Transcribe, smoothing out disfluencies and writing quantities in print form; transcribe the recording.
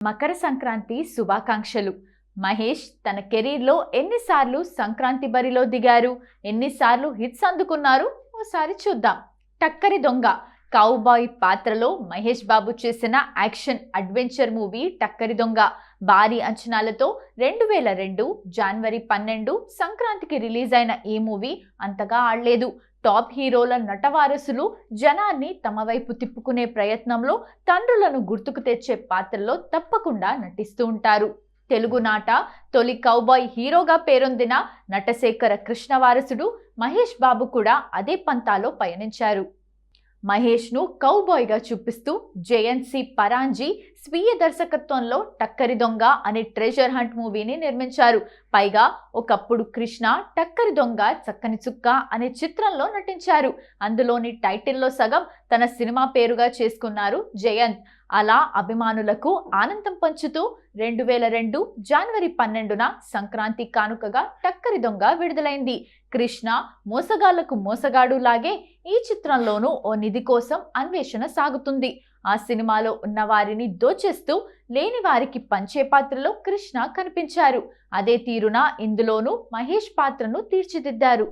మకర సంక్రాంతి శుభాకాంక్షలు. మహేష్ తన కెరీర్లో ఎన్నిసార్లు సంక్రాంతి బరిలో దిగారు, ఎన్నిసార్లు హిట్స్ అందుకున్నారు ఓసారి చూద్దాం. టక్కరి దొంగ కౌబాయ్ పాత్రలో మహేష్ బాబు చేసిన యాక్షన్ అడ్వెంచర్ మూవీ టక్కరి దొంగ భారీ అంచనాలతో 2002 జనవరి 12 సంక్రాంతికి రిలీజ్ అయిన ఈ మూవీ అంతగా ఆడలేదు. టాప్ హీరోల నటవారసులు జనాన్ని తమ వైపు తిప్పుకునే ప్రయత్నంలో తండ్రులను గుర్తుకు తెచ్చే పాత్రలో తప్పకుండా నటిస్తూ ఉంటారు. తెలుగునాట తొలి కౌబాయ్ హీరోగా పేరొందిన నటశేఖర కృష్ణవారసుడు మహేష్ బాబు కూడా అదే పంతాలో పయనించారు. మహేష్ను కౌబాయ్గా చూపిస్తూ జేఎన్సీ పరాంజీ స్వీయ దర్శకత్వంలో టక్కరి దొంగ అనే ట్రెజర్ హంట్ మూవీని నిర్మించారు. పైగా ఒకప్పుడు కృష్ణ టక్కరి దొంగ చక్కని చుక్క అనే చిత్రంలో నటించారు. అందులోని టైటిల్లో సగం తన సినిమా పేరుగా చేసుకున్నారు జయంత్. అలా అభిమానులకు ఆనందం పంచుతూ 2002 జనవరి 12న సంక్రాంతి కానుకగా టక్కరి దొంగ విడుదలైంది. కృష్ణ మోసగాళ్లకు మోసగాడు లాగే ఈ చిత్రంలోనూ ఓ నిధి కోసం అన్వేషణ సాగుతుంది. ఆ సినిమాలో ఉన్న వారిని దోచేస్తూ లేని వారికి పంచే పాత్రలో కృష్ణ కనిపించారు. అదే తీరున ఇందులోనూ మహేష్ పాత్రను తీర్చిదిద్దారు.